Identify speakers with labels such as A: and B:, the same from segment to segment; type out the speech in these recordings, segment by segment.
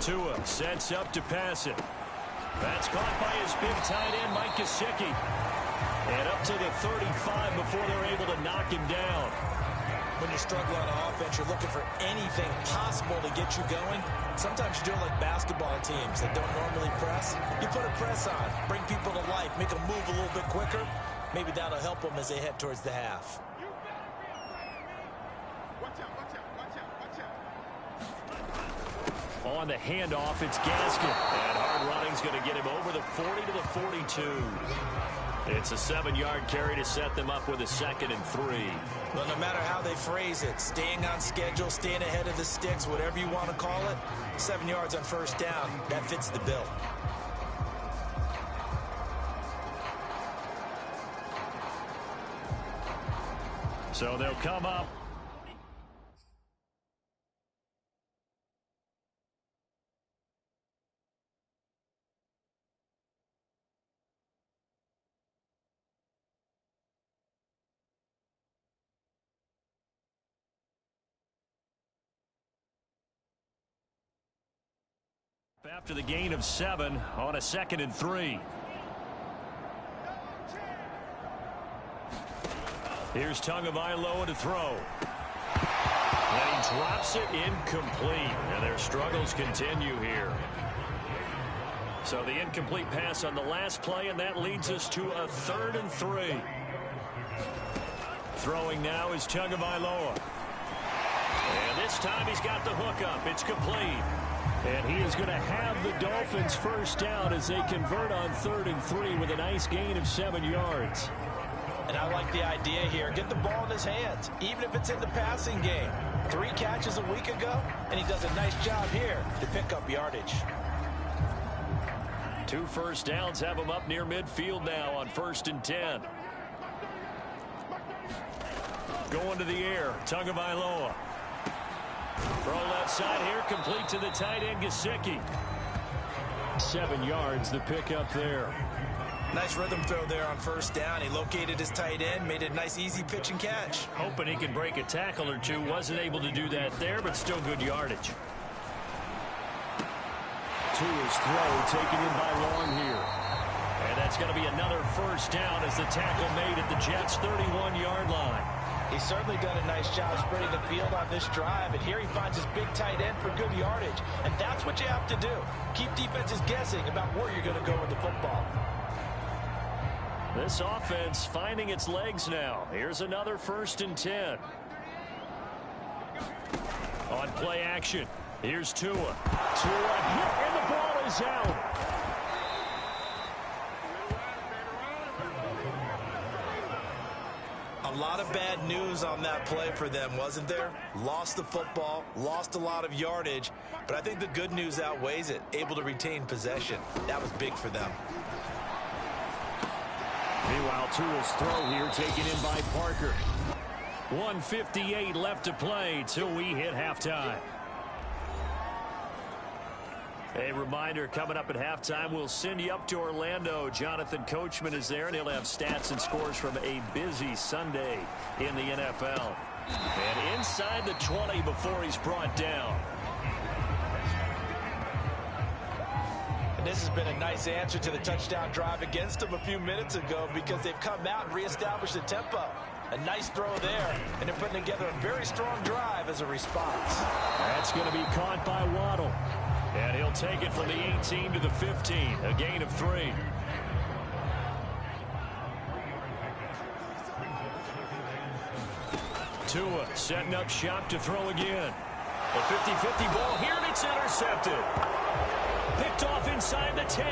A: Tua sets up to pass it. That's caught by his big tight end, Mike Gesicki. And up to the 35 before they're able to knock him down.
B: When you're struggling on offense, you're looking for anything possible to get you going. Sometimes you do it like basketball teams that don't normally press. You put a press on, bring people to life, make them move a little bit quicker. Maybe that'll help them as they head towards the half.
A: On the handoff, it's Gaskin. And hard running's going to get him over the 40 to the 42. It's a 7-yard carry to set them up with a 2nd and 3.
B: Well, no matter how they phrase it, staying on schedule, staying ahead of the sticks, whatever you want to call it, 7 yards on first down, that fits the bill.
A: So they'll come up. After the gain of 7 on a 2nd and 3. Here's Tagovailoa to throw. And he drops it incomplete. And their struggles continue here. So the incomplete pass on the last play, and that leads us to a 3rd and 3. Throwing now is Tagovailoa. And this time he's got the hook up. It's complete. And he is going to have the Dolphins first down as they convert on 3rd and 3 with a nice gain of 7 yards.
B: And I like the idea here. Get the ball in his hands, even if it's in the passing game. 3 catches a week ago, and he does a nice job here to pick up yardage.
A: 2 first downs have him up near midfield now on 1st and 10. Going to the air, Tagovailoa. Throw left side here, complete to the tight end, Gesicki. 7 yards, the pickup there.
B: Nice rhythm throw there on first down. He located his tight end, made it a nice easy pitch and catch.
A: Hoping he could break a tackle or two. Wasn't able to do that there, but still good yardage. Tua's throw taken in by Long here. And that's going to be another first down as the tackle made at the Jets' 31-yard line.
B: He's certainly done a nice job spreading the field on this drive, and here he finds his big tight end for good yardage. And that's what you have to do. Keep defenses guessing about where you're going to go with the football.
A: This offense finding its legs now. Here's another 1st and 10. On play action, here's Tua. Tua hit, and the ball is out.
B: A lot of bad news on that play for them, wasn't there? Lost the football, lost a lot of yardage, but I think the good news outweighs it. Able to retain possession. That was big for them.
A: Meanwhile, Tua's throw here taken in by Parker. 1:58 left to play till we hit halftime. A reminder, coming up at halftime, we'll send you up to Orlando. Jonathan Coachman is there, and he'll have stats and scores from a busy Sunday in the NFL. And inside the 20 before he's brought down.
B: And this has been a nice answer to the touchdown drive against them a few minutes ago because they've come out and reestablished the tempo. A nice throw there, and they're putting together a very strong drive as a response.
A: That's going to be caught by Waddle. And he'll take it from the 18 to the 15, a gain of 3. Tua setting up shop to throw again. A 50-50 ball here, and it's intercepted. Picked off inside the 10.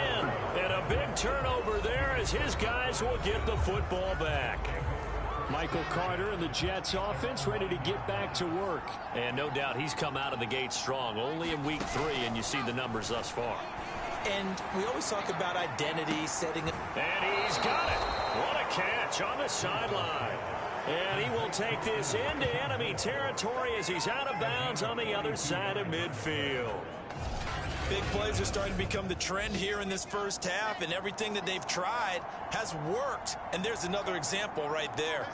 A: And a big turnover there as his guys will get the football back. Michael Carter and the Jets offense ready to get back to work. And no doubt he's come out of the gate strong. Only in week 3, and you see the numbers thus far.
B: And we always talk about identity, setting it.
A: And he's got it. What a catch on the sideline. And he will take this into enemy territory as he's out of bounds on the other side of midfield.
B: Big plays are starting to become the trend here in this first half, and everything that they've tried has worked. And there's another example right there.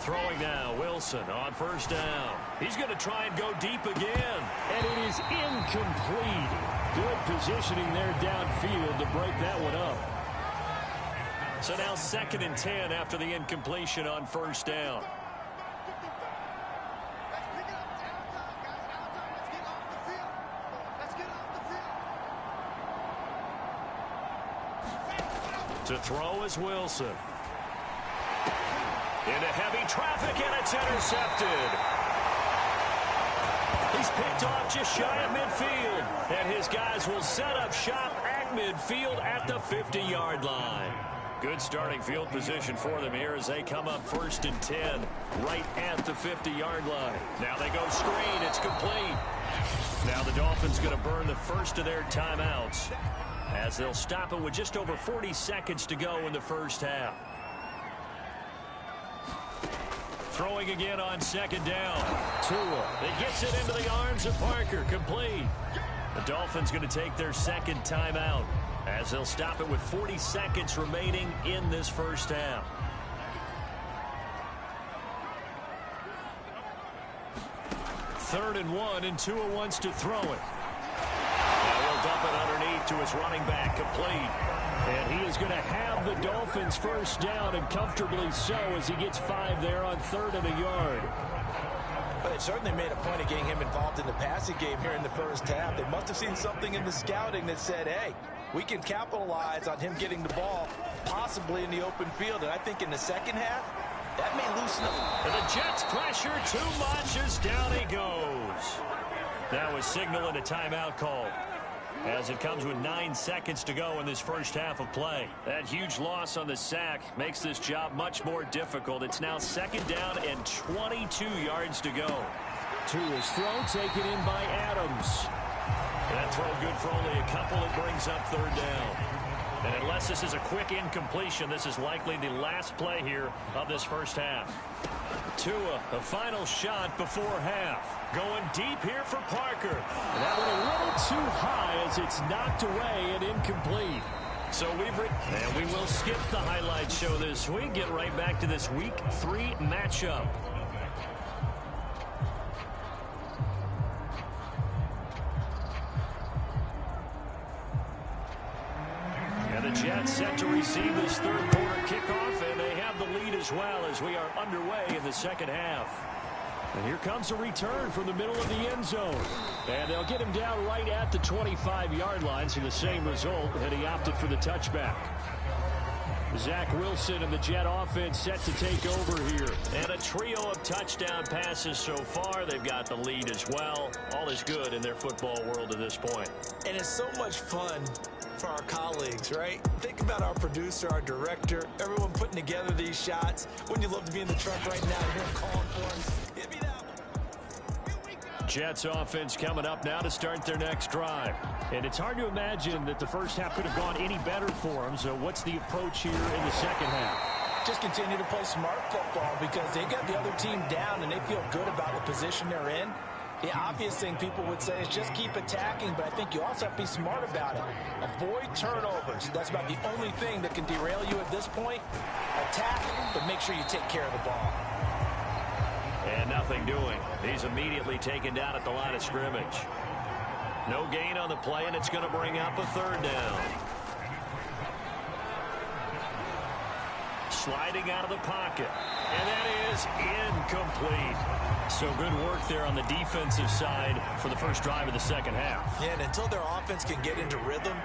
A: Throwing now, Wilson on first down. He's going to try and go deep again.
C: And it is incomplete. Good positioning there downfield to break that one up.
A: So now 2nd and 10 after the incompletion on first down. To throw is Wilson. Into heavy traffic, and it's intercepted. He's picked off just shy of midfield. And his guys will set up shop at midfield at the 50-yard line. Good starting field position for them here as they come up 1st and 10 right at the 50-yard line. Now they go screen. It's complete. Now the Dolphins going to burn the first of their timeouts as they'll stop it with just over 40 seconds to go in the first half. Throwing again on 2nd down. Tua. It gets it into the arms of Parker. Complete. The Dolphins going to take their 2nd timeout as they'll stop it with 40 seconds remaining in this first half. Third and 1, and Tua wants to throw it. Now he'll dump it underneath to his running back. Complete. And he is going to have the Dolphins first down, and comfortably so, as he gets 5 there on 3rd and a yard.
B: But it certainly made a point of getting him involved in the passing game here in the first half. They must have seen something in the scouting that said, hey, we can capitalize on him getting the ball, possibly in the open field. And I think in the second half, that may loosen up.
A: And the Jets pressure too much as down he goes. That was signaling a timeout call, as it comes with 9 seconds to go in this first half of play. That huge loss on the sack makes this job much more difficult. It's now 2nd down and 22 yards to go.
C: Tua's throw taken in by Adams.
A: That throw good for only a couple. It brings up 3rd down. And unless this is a quick incompletion, this is likely the last play here of this first half. Tua, the final shot before half. Going deep here for Parker.
C: And that went a little too high as it's knocked away and incomplete.
A: So and we will skip the highlight show this week. Get right back to this Week 3 matchup. And the Jets set to receive this 3rd quarter kickoff, and they have the lead as well as we are underway in the second half. And here comes a return from the middle of the end zone. And they'll get him down right at the 25-yard line, so the same result, and he opted for the touchback. Zach Wilson and the Jet offense set to take over here. And a trio of touchdown passes so far. They've got the lead as well. All is good in their football world at this point.
B: And it's so much fun for our colleagues, right? Think about our producer, our director, everyone putting together these shots. Wouldn't you love to be in the truck right now and hear him calling for him? Hit me that one.
A: Jets offense coming up now to start their next drive. And it's hard to imagine that the first half could have gone any better for them. So what's the approach here in the second half?
B: Just continue to play smart football because they got the other team down and they feel good about the position they're in. The obvious thing people would say is just keep attacking, but I think you also have to be smart about it. Avoid turnovers. That's about the only thing that can derail you at this point. Attack, but make sure you take care of the ball.
A: And nothing doing. He's immediately taken down at the line of scrimmage. No gain on the play, and it's going to bring up a 3rd down. Sliding out of the pocket. And that is incomplete. So good work there on the defensive side for the first drive of the second half.
B: Yeah, and until their offense can get into rhythm,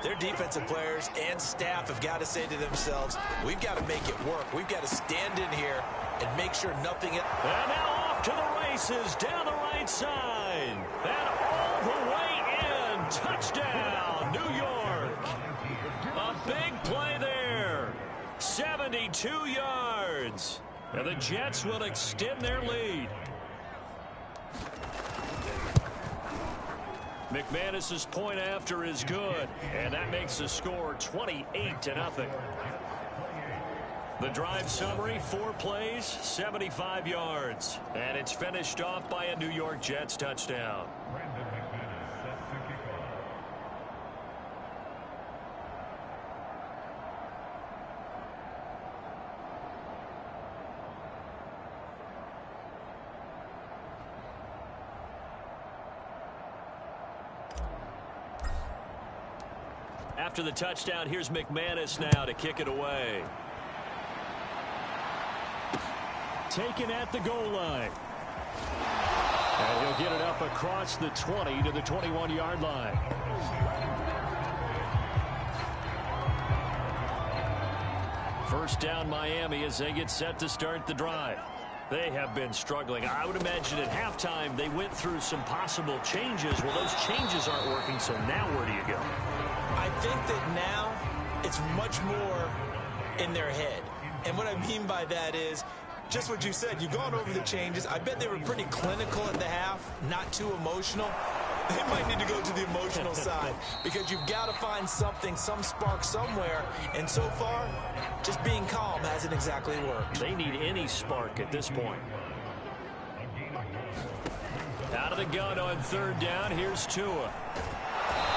B: their defensive players and staff have got to say to themselves, we've got to make it work. We've got to stand in here and make sure nothing...
A: And now off to the races down the right side. And all the way in. Touchdown, New York. A big play there. 72 yards. And the Jets will extend their lead. McManus's point after is good, and that makes the score 28-0. The drive summary, 4 plays, 75 yards, and it's finished off by a New York Jets touchdown. After the touchdown, here's McManus now to kick it away.
C: Taken at the goal line. And he'll get it up across the 20 to the 21-yard line. First down Miami as they get set to start the drive. They have been struggling. I would imagine at halftime they went through some possible changes. Well, those changes aren't working, so now where do you go?
B: I think that now it's much more in their head. And what I mean by that is just what you said. You've gone over the changes. I bet they were pretty clinical at the half, not too emotional. They might need to go to the emotional side because you've got to find something, some spark somewhere. And so far, just being calm hasn't exactly worked.
A: They need any spark at this point. Out of the gun on third down, here's Tua.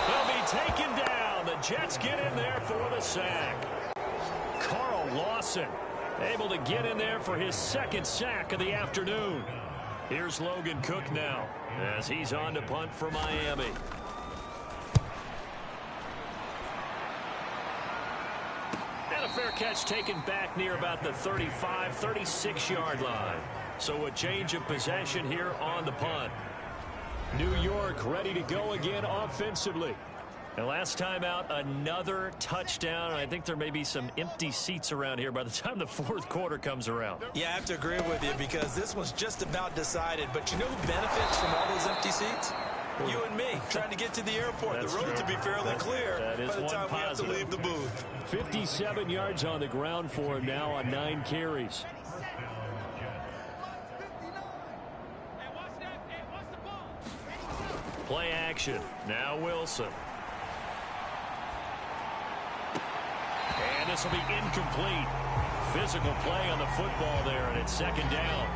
A: He'll be taken down. The Jets get in there for the sack. Carl Lawson able to get in there for his second sack of the afternoon. Here's Logan Cook now as he's on to punt for Miami. And a fair catch taken back near about the 35, 36-yard line. So a change of possession here on the punt. New York ready to go again offensively. And last time out, another touchdown. I think there may be some empty seats around here by the time the fourth quarter comes around.
B: Yeah, I have to agree with you because this one's just about decided. But you know who benefits from all those empty seats? You and me, trying to get to the airport.
A: That's
B: the road
A: true.
B: to be fairly clear by the time we have to leave the booth.
C: 57 yards on the ground for him now on 9 carries.
A: Play action. Now Wilson. And this will be incomplete. Physical play on the football there, and it's second down.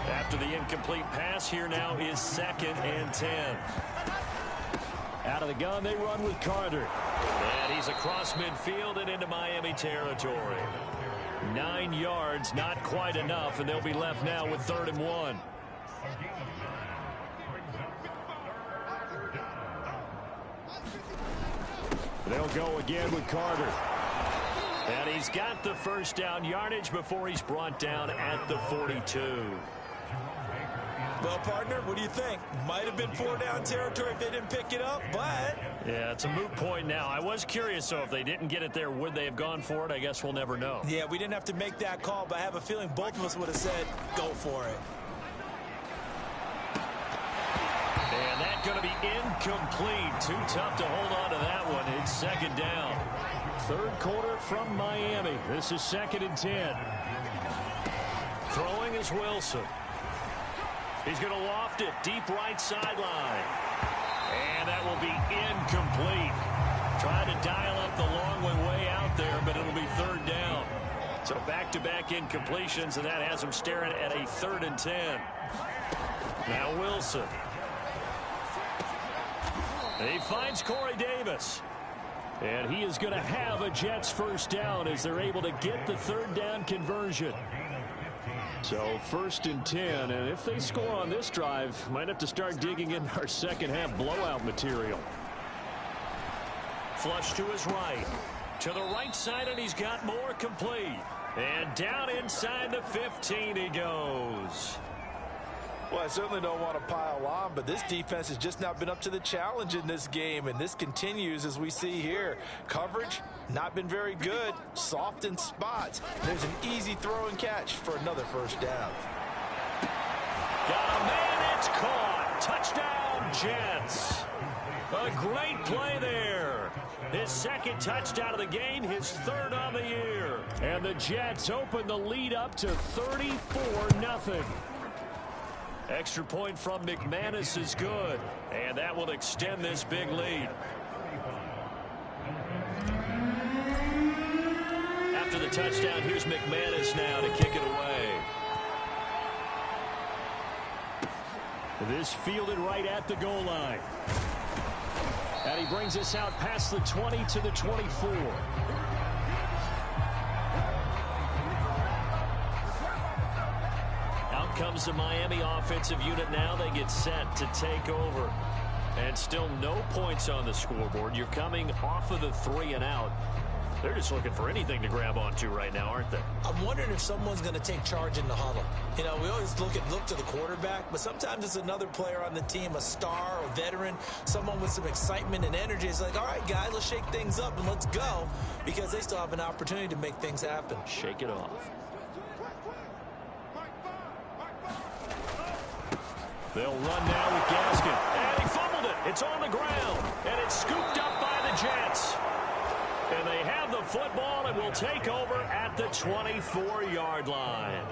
A: After the incomplete pass, here now is 2nd and 10.
C: Out of the gun, they run with Carter.
A: And he's across midfield and into Miami territory. 9 yards, not quite enough, and they'll be left now with 3rd and 1.
C: They'll go again with Carter.
A: And he's got the first down yardage before he's brought down at the 42.
B: Well, partner, what do you think? Might have been 4 down territory if they didn't pick it up, but...
A: Yeah, it's a moot point now. I was curious, so if they didn't get it there, would they have gone for it? I guess we'll never know.
B: Yeah, we didn't have to make that call, but I have a feeling both of us would have said, go for it.
A: And that's going to be incomplete. Too tough to hold on to that one. It's 2nd down.
C: 3rd quarter from Miami. This is 2nd and 10.
A: Throwing is Wilson. He's going to loft it deep right sideline. And that will be incomplete. Trying to dial up the long one way out there, but it'll be 3rd down. So back-to-back incompletions, and that has him staring at a 3rd and 10. Now Wilson. He finds Corey Davis.
C: And he is going to have a Jets first down as they're able to get the 3rd down conversion. So 1st and 10, and if they score on this drive, might have to start digging in our second half blowout material.
A: Flush to his right. To the right side, and he's got more complete. And down inside the 15 he goes.
B: Well, I certainly don't want to pile on, but this defense has just not been up to the challenge in this game, and this continues as we see here. Coverage, not been very good. Soft in spots. There's an easy throw and catch for another first down.
A: Got a man, it's caught. Touchdown, Jets. A great play there. His 2nd touchdown of the game, his 3rd on the year.
C: And the Jets open the lead up to 34-0.
A: Extra point from McManus is good, and that will extend this big lead. After the touchdown, here's McManus now to kick it away.
C: This fielded right at the goal line. And he brings us out past the 20 to the 24.
A: Out comes the Miami offensive unit now. They get set to take over. And still no points on the scoreboard. You're coming off of the 3 and out. They're just looking for anything to grab onto right now, aren't they?
B: I'm wondering if someone's going to take charge in the huddle. You know, we always look to the quarterback, but sometimes it's another player on the team, a star, a veteran, someone with some excitement and energy. It's like, all right, guys, let's shake things up and let's go, because they still have an opportunity to make things happen.
A: Shake it off. They'll run now with Gaskin. And he fumbled it. It's on the ground. And it's scooped up by the Jets. And they have the football and will take over at the 24-yard line.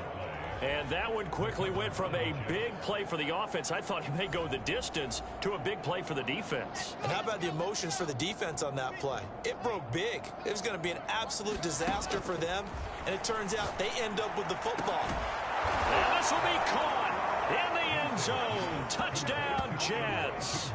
A: And that one quickly went from a big play for the offense, I thought he may go the distance, to a big play for the defense.
B: And how about the emotions for the defense on that play? It broke big. It was going to be an absolute disaster for them. And it turns out they end up with the football.
A: And this will be caught in the end zone. Touchdown, Jets.